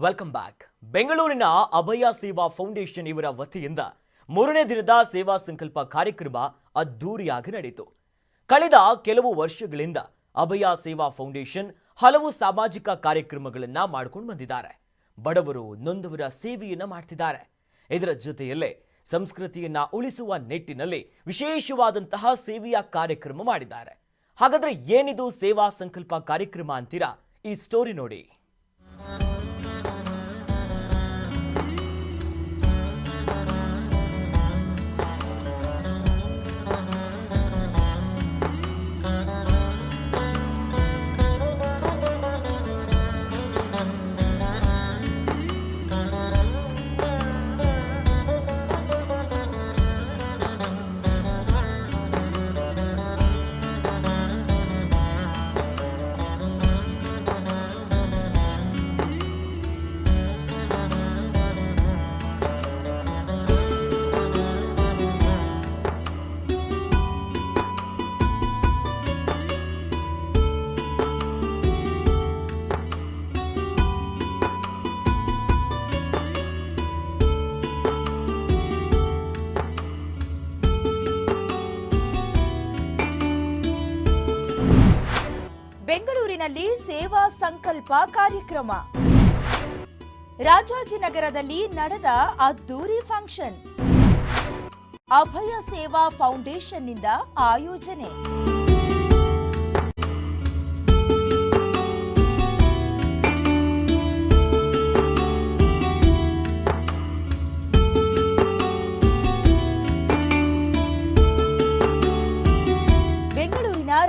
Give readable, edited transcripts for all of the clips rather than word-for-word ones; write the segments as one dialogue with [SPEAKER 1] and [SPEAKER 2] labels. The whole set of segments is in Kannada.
[SPEAKER 1] Welcome back. ಬೆಂಗಳೂರಿನ ಅಭಯ ಸೇವಾ ಫೌಂಡೇಶನ್ ಇವರ ವತಿಯಿಂದ 3ನೇ ದಿನದ ಸೇವಾ ಸಂಕಲ್ಪ ಕಾರ್ಯಕ್ರಮ ಅದ್ದೂರಿಯಾಗಿ ನಡೆಯಿತು. ಕಳೆದ ಕೆಲವು ವರ್ಷಗಳಿಂದ ಅಭಯ ಸೇವಾ ಫೌಂಡೇಶನ್ ಹಲವು ಸಾಮಾಜಿಕ ಕಾರ್ಯಕ್ರಮಗಳನ್ನು ಮಾಡಿಕೊಂಡು ಬಂದಿದ್ದಾರೆ. ಬಡವರು ನೊಂದವರ ಸೇವೆಯನ್ನು ಮಾಡ್ತಿದ್ದಾರೆ. ಇದರ ಜೊತೆಯಲ್ಲೇ ಸಂಸ್ಕೃತಿಯನ್ನ ಉಳಿಸುವ ನಿಟ್ಟಿನಲ್ಲಿ ವಿಶೇಷವಾದಂತಹ ಸೇವೆಯ ಕಾರ್ಯಕ್ರಮ ಮಾಡಿದ್ದಾರೆ. ಹಾಗಾದ್ರೆ ಏನಿದು ಸೇವಾ ಸಂಕಲ್ಪ ಕಾರ್ಯಕ್ರಮ ಅಂತೀರಾ? ಈ ಸ್ಟೋರಿ ನೋಡಿ.
[SPEAKER 2] ಬೆಂಗಳೂರಿನಲ್ಲಿ ಸೇವಾ ಸಂಕಲ್ಪ ಕಾರ್ಯಕ್ರಮ. ರಾಜಾಜಿನಗರದಲ್ಲಿ ನಡೆದ ಅದ್ದೂರಿ ಫಂಕ್ಷನ್. ಅಭಯ ಸೇವಾ ಫೌಂಡೇಶನ್ನಿಂದ ಆಯೋಜನೆ.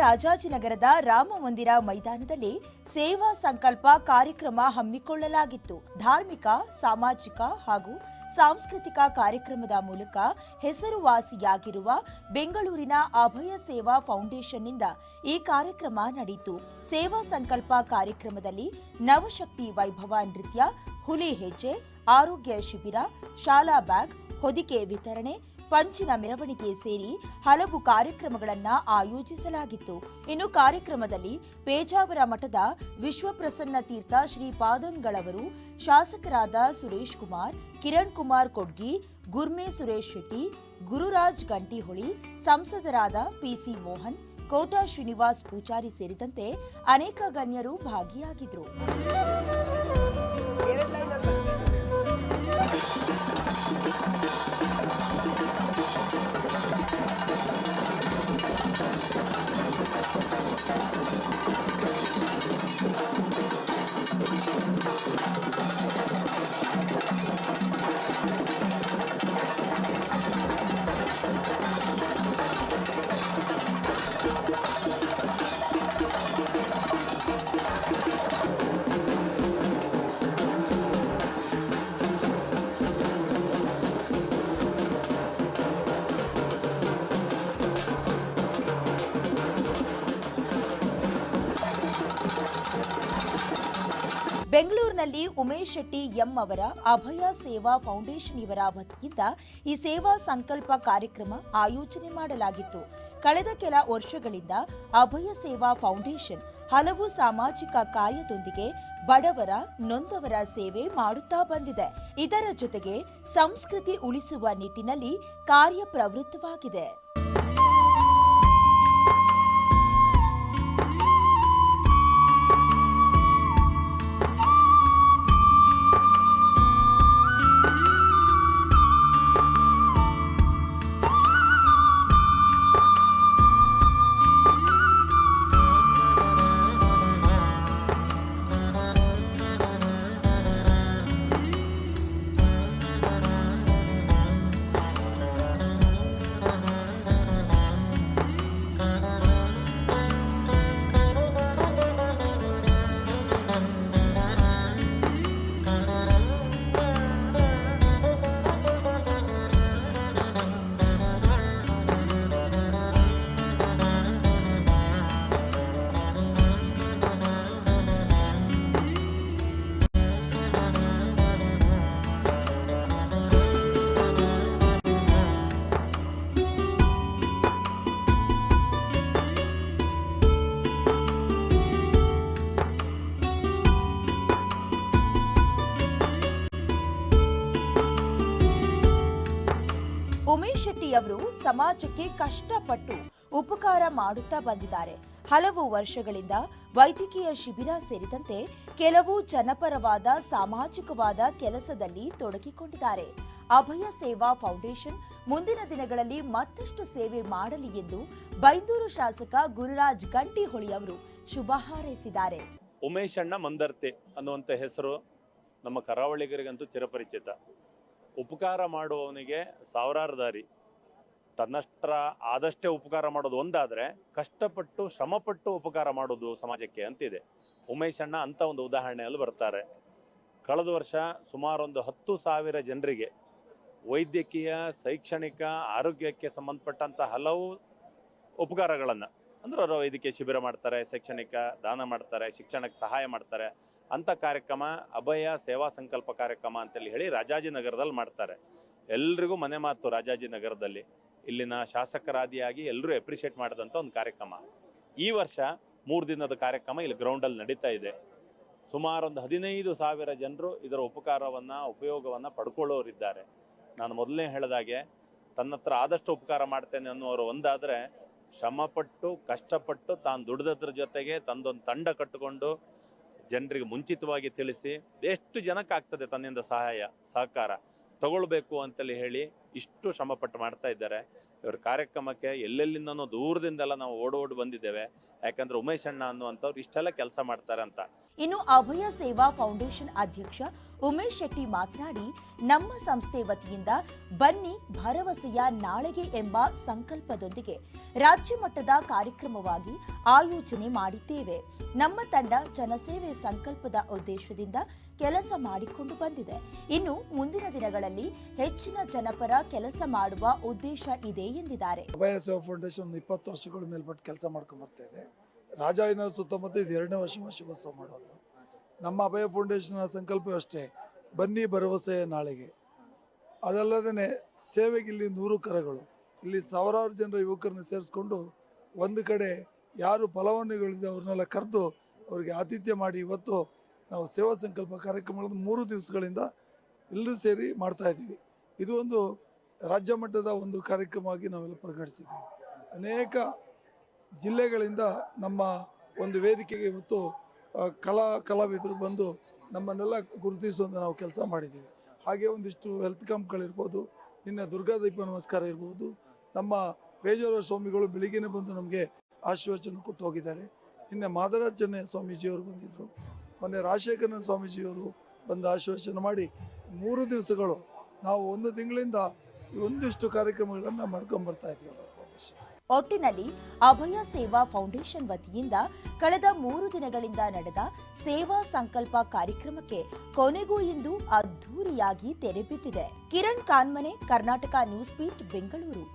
[SPEAKER 2] ರಾಜಾಜಿನಗರದ ರಾಮ ಮಂದಿರ ಮೈದಾನದಲ್ಲಿ ಸೇವಾ ಸಂಕಲ್ಪ ಕಾರ್ಯಕ್ರಮ ಹಮ್ಮಿಕೊಳ್ಳಲಾಗಿತ್ತು. ಧಾರ್ಮಿಕ, ಸಾಮಾಜಿಕ ಹಾಗೂ ಸಾಂಸ್ಕೃತಿಕ ಕಾರ್ಯಕ್ರಮದ ಮೂಲಕ ಹೆಸರುವಾಸಿಯಾಗಿರುವ ಬೆಂಗಳೂರಿನ ಅಭಯ ಸೇವಾ ಫೌಂಡೇಶನ್ನಿಂದ ಈ ಕಾರ್ಯಕ್ರಮ ನಡೆಯಿತು. ಸೇವಾ ಸಂಕಲ್ಪ ಕಾರ್ಯಕ್ರಮದಲ್ಲಿ ನವಶಕ್ತಿ ವೈಭವ ನೃತ್ಯ, ಹುಲಿ ಹೆಜ್ಜೆ, ಆರೋಗ್ಯ ಶಿಬಿರ, ಶಾಲಾ ಬ್ಯಾಗ್, ಹೊದಿಕೆ ವಿತರಣೆ, ಪಂಚಿನ ಮೆರವಣಿಗೆ ಸೇರಿ ಹಲವು ಕಾರ್ಯಕ್ರಮಗಳನ್ನು ಆಯೋಜಿಸಲಾಗಿತ್ತು. ಇನ್ನು ಕಾರ್ಯಕ್ರಮದಲ್ಲಿ ಪೇಜಾವರ ಮಠದ ವಿಶ್ವಪ್ರಸನ್ನ ತೀರ್ಥ ಶ್ರೀಪಾದಂಗಳವರು, ಶಾಸಕರಾದ ಸುರೇಶ್ ಕುಮಾರ್, ಕಿರಣ್ ಕುಮಾರ್ ಕೊಡ್ಗಿ, ಗುರ್ಮೆ ಸುರೇಶ್ ಶೆಟ್ಟಿ, ಗುರುರಾಜ್ ಗಂಟಿಹೊಳಿ, ಸಂಸದರಾದ ಪಿಸಿ ಮೋಹನ್, ಕೋಟಾ ಶ್ರೀನಿವಾಸ್ ಪೂಜಾರಿ ಸೇರಿದಂತೆ ಅನೇಕ ಗಣ್ಯರು ಭಾಗಿಯಾಗಿದ್ದರು. ಬೆಂಗಳೂರಿನಲ್ಲಿ ಉಮೇಶ್ ಶೆಟ್ಟಿ ಎಂ ಅವರ ಅಭಯ ಸೇವಾ ಫೌಂಡೇಶನ್ ಇವರ ವತಿಯಿಂದ ಈ ಸೇವಾ ಸಂಕಲ್ಪ ಕಾರ್ಯಕ್ರಮ ಆಯೋಜನೆ ಮಾಡಲಾಗಿತ್ತು. ಕಳೆದ ಕೆಲ ವರ್ಷಗಳಿಂದ ಅಭಯ ಸೇವಾ ಫೌಂಡೇಶನ್ ಹಲವು ಸಾಮಾಜಿಕ ಕಾರ್ಯದೊಂದಿಗೆ ಬಡವರ, ನೊಂದವರ ಸೇವೆ ಮಾಡುತ್ತಾ ಬಂದಿದೆ. ಇದರ ಜೊತೆಗೆ ಸಂಸ್ಕೃತಿ ಉಳಿಸುವ ನಿಟ್ಟಿನಲ್ಲಿ ಕಾರ್ಯಪ್ರವೃತ್ತವಾಗಿದೆ. ಉಮೇಶ್ ಶೆಟ್ಟಿ ಅವರು ಸಮಾಜಕ್ಕೆ ಕಷ್ಟಪಟ್ಟು ಉಪಕಾರ ಮಾಡುತ್ತಾ ಬಂದಿದ್ದಾರೆ. ಹಲವು ವರ್ಷಗಳಿಂದ ವೈದ್ಯಕೀಯ ಶಿಬಿರ ಸೇರಿದಂತೆ ಕೆಲವು ಜನಪರವಾದ ಸಾಮಾಜಿಕವಾದ ಕೆಲಸದಲ್ಲಿ ತೊಡಗಿಕೊಂಡಿದ್ದಾರೆ. ಅಭಯ ಸೇವಾ ಫೌಂಡೇಶನ್ ಮುಂದಿನ ದಿನಗಳಲ್ಲಿ ಮತ್ತಷ್ಟು ಸೇವೆ ಮಾಡಲಿ ಎಂದು ಬೈಂದೂರು ಶಾಸಕ ಗುರುರಾಜ್ ಗಂಟಿಹೊಳಿ ಅವರು ಶುಭ ಹಾರೈಸಿದ್ದಾರೆ.
[SPEAKER 3] ಉಮೇಶ್ ಅಣ್ಣ ಮಂದರ್ತಿ ಅನ್ನುವಂಥ ಹೆಸರು ನಮ್ಮ ಕರಾವಳಿಗರಿಗಂತೂ ಚಿರಪರಿಚಿತ. ಉಪಕಾರ ಮಾಡುವವನಿಗೆ ಸಾವಿರಾರು ದಾರಿ. ತನ್ನಷ್ಟರ ಆದಷ್ಟೇ ಉಪಕಾರ ಮಾಡೋದು ಒಂದಾದರೆ, ಕಷ್ಟಪಟ್ಟು ಶ್ರಮಪಟ್ಟು ಉಪಕಾರ ಮಾಡೋದು ಸಮಾಜಕ್ಕೆ ಅಂತಿದೆ. ಉಮೇಶ್ ಅಣ್ಣ ಅಂಥ ಒಂದು ಉದಾಹರಣೆಯಲ್ಲಿ ಬರ್ತಾರೆ. ಕಳೆದ ವರ್ಷ ಸುಮಾರು ಒಂದು 10,000 ಜನರಿಗೆ ವೈದ್ಯಕೀಯ, ಶೈಕ್ಷಣಿಕ, ಆರೋಗ್ಯಕ್ಕೆ ಸಂಬಂಧಪಟ್ಟಂಥ ಹಲವು ಉಪಕಾರಗಳನ್ನು, ಅಂದ್ರೆ ಅವರು ವೈದ್ಯಕೀಯ ಶಿಬಿರ ಮಾಡ್ತಾರೆ, ಶೈಕ್ಷಣಿಕ ದಾನ ಮಾಡ್ತಾರೆ, ಶಿಕ್ಷಣಕ್ಕೆ ಸಹಾಯ ಮಾಡ್ತಾರೆ. ಅಂಥ ಕಾರ್ಯಕ್ರಮ ಅಭಯ ಸೇವಾ ಸಂಕಲ್ಪ ಕಾರ್ಯಕ್ರಮ ಅಂತೇಳಿ ಹೇಳಿ ರಾಜಾಜಿನಗರದಲ್ಲಿ ಮಾಡ್ತಾರೆ. ಎಲ್ರಿಗೂ ಮನೆ ಮಾತು ರಾಜಾಜಿನಗರದಲ್ಲಿ. ಇಲ್ಲಿನ ಶಾಸಕರಾದಿಯಾಗಿ ಎಲ್ಲರೂ ಅಪ್ರಿಷಿಯೇಟ್ ಮಾಡಿದಂಥ ಒಂದು ಕಾರ್ಯಕ್ರಮ. ಈ ವರ್ಷ 3 ದಿನದ ಕಾರ್ಯಕ್ರಮ ಇಲ್ಲಿ ಗ್ರೌಂಡಲ್ಲಿ ನಡೀತಾ ಇದೆ. ಸುಮಾರು ಒಂದು 15,000 ಜನರು ಇದರ ಉಪಯೋಗವನ್ನು ಪಡ್ಕೊಳ್ಳೋರಿದ್ದಾರೆ. ನಾನು ಮೊದಲನೇ ಹೇಳಿದಾಗೆ ತನ್ನತ್ರ ಆದಷ್ಟು ಉಪಕಾರ ಮಾಡ್ತೇನೆ ಅನ್ನೋರು ಒಂದಾದರೆ, ಶ್ರಮಪಟ್ಟು ಕಷ್ಟಪಟ್ಟು ತಾನು ದುಡಿದದ್ರ ಜೊತೆಗೆ ತಂದೊಂದು ತಂಡ ಕಟ್ಟಿಕೊಂಡು ಜನರಿಗೆ ಮುಂಚಿತವಾಗಿ ತಿಳಿಸಿ ಎಷ್ಟು ಜನಕ್ಕಾಗ್ತದೆ ತನ್ನಿಂದ ಸಹಕಾರ ತಗೊಳ್ಬೇಕು ಅಂತೇಳಿ ಹೇಳಿ ಇಷ್ಟು ಶ್ರಮಪಟ್ಟು ಮಾಡ್ತಾ ಇದ್ದಾರೆ. ಇವ್ರ ಕಾರ್ಯಕ್ರಮಕ್ಕೆ ಎಲ್ಲೆಲ್ಲಿಂದನೂ ದೂರದಿಂದೆಲ್ಲ ನಾವು ಓಡೋಡಿ ಬಂದಿದ್ದೇವೆ. ಯಾಕಂದ್ರೆ ಉಮೇಶ್ ಅಣ್ಣ ಅನ್ನುವಂಥವ್ರು ಇಷ್ಟೆಲ್ಲ ಕೆಲಸ ಮಾಡ್ತಾರೆ ಅಂತ.
[SPEAKER 2] ಇನ್ನು ಅಭಯ ಸೇವಾ ಫೌಂಡೇಶನ್ ಅಧ್ಯಕ್ಷ ಉಮೇಶ್ ಶೆಟ್ಟಿ ಮಾತನಾಡಿ, ನಮ್ಮ ಸಂಸ್ಥೆ ವತಿಯಿಂದ ಬನ್ನಿ ಭರವಸೆಯ ನಾಳೆಗೆ ಎಂಬ ಸಂಕಲ್ಪದೊಂದಿಗೆ ರಾಜ್ಯ ಮಟ್ಟದ ಕಾರ್ಯಕ್ರಮವಾಗಿ ಆಯೋಜನೆ ಮಾಡಿದ್ದೇವೆ. ನಮ್ಮ ತಂಡ ಜನಸೇವೆ ಸಂಕಲ್ಪದ ಉದ್ದೇಶದಿಂದ ಕೆಲಸ ಮಾಡಿಕೊಂಡು ಬಂದಿದೆ. ಇನ್ನು ಮುಂದಿನ ದಿನಗಳಲ್ಲಿ ಹೆಚ್ಚಿನ ಜನಪರ ಕೆಲಸ ಮಾಡುವ ಉದ್ದೇಶ ಇದೆ ಎಂದಿದ್ದಾರೆ.
[SPEAKER 4] ಅಭಯ ಸೇವಾ ಫೌಂಡೇಶನ್ 20 ವರ್ಷಗಳ ಮೇಲ್ಪಟ್ಟು ಕೆಲಸ ಮಾಡ್ಕೊಂಡು ಬರ್ತಾ ಇದೆ. ರಾಜಾಜಿನಗರ ಸುತ್ತಮುತ್ತ ಇದು 2ನೇ ವಾರ್ಷಿಕೋತ್ಸವ ಮಾಡೋದು. ನಮ್ಮ ಅಭಯ ಫೌಂಡೇಶನ್ ಸಂಕಲ್ಪ ಅಷ್ಟೇ, ಬನ್ನಿ ಭರವಸೆಯ ನಾಳೆಗೆ. ಅದಲ್ಲದೇ ಸೇವೆಗೆ ಇಲ್ಲಿ 100 ಕರಗಳು, ಇಲ್ಲಿ ಸಾವಿರಾರು ಜನರ ಯುವಕರನ್ನ ಸೇರಿಸ್ಕೊಂಡು ಒಂದು ಕಡೆ ಯಾರು ಫಲಾನುಭವಿಗಳಿದೆ ಅವ್ರನ್ನೆಲ್ಲ ಕರೆದು ಅವರಿಗೆ ಆತಿಥ್ಯ ಮಾಡಿ ಇವತ್ತು ನಾವು ಸೇವಾ ಸಂಕಲ್ಪ ಕಾರ್ಯಕ್ರಮಗಳನ್ನು 3 ದಿವಸಗಳಿಂದ ಎಲ್ಲರೂ ಸೇರಿ ಮಾಡ್ತಾ ಇದ್ದೀವಿ. ಇದು ಒಂದು ರಾಜ್ಯ ಮಟ್ಟದ ಒಂದು ಕಾರ್ಯಕ್ರಮವಾಗಿ ನಾವೆಲ್ಲ ಪರಿಗಣಿಸಿದ್ದೀವಿ. ಅನೇಕ ಜಿಲ್ಲೆಗಳಿಂದ ನಮ್ಮ ಒಂದು ವೇದಿಕೆಗೆ ಇವತ್ತು ಕಲಾವಿದರು ಬಂದು ನಮ್ಮನ್ನೆಲ್ಲ ಗುರುತಿಸುವಂಥ ನಾವು ಕೆಲಸ ಮಾಡಿದ್ದೀವಿ. ಹಾಗೆ ಒಂದಿಷ್ಟು ಹೆಲ್ತ್ ಕ್ಯಾಂಪ್ಗಳಿರ್ಬೋದು, ನಿನ್ನೆ ದುರ್ಗಾದೀಪ ನಮಸ್ಕಾರ ಇರ್ಬೋದು. ನಮ್ಮ ಬೇಜಾರ ಸ್ವಾಮಿಗಳು ಬೆಳಿಗ್ಗೆನೇ ಬಂದು ನಮಗೆ ಆಶೀರ್ವಚನ ಕೊಟ್ಟು ಹೋಗಿದ್ದಾರೆ. ನಿನ್ನೆ ಮಾದರಾಜನ ಸ್ವಾಮೀಜಿಯವರು ಬಂದಿದ್ದರು. ಮೊನ್ನೆ ರಾಜಶೇಖರನ ಸ್ವಾಮೀಜಿಯವರು ಬಂದು ಆಶೀರ್ವಚನ ಮಾಡಿ 3 ದಿವಸಗಳು ನಾವು 1 ತಿಂಗಳಿಂದ ಒಂದಿಷ್ಟು ಕಾರ್ಯಕ್ರಮಗಳನ್ನು ಮಾಡ್ಕೊಂಡ್ಬರ್ತಾ ಇದ್ದೀವಿ.
[SPEAKER 2] ಒಟ್ಟಿನಲ್ಲಿ ಅಭಯ ಸೇವಾ ಫೌಂಡೇಶನ್ ವತಿಯಿಂದ ಕಳೆದ 3 ದಿನಗಳಿಂದ ನಡೆದ ಸೇವಾ ಸಂಕಲ್ಪ ಕಾರ್ಯಕ್ರಮಕ್ಕೆ ಕೊನೆಗೂ ಇಂದು ಅದ್ಧೂರಿಯಾಗಿ ತೆರೆ ಬಿದ್ದಿದೆ. Kiran Kanmane, Karnataka news beat, Bengaluru.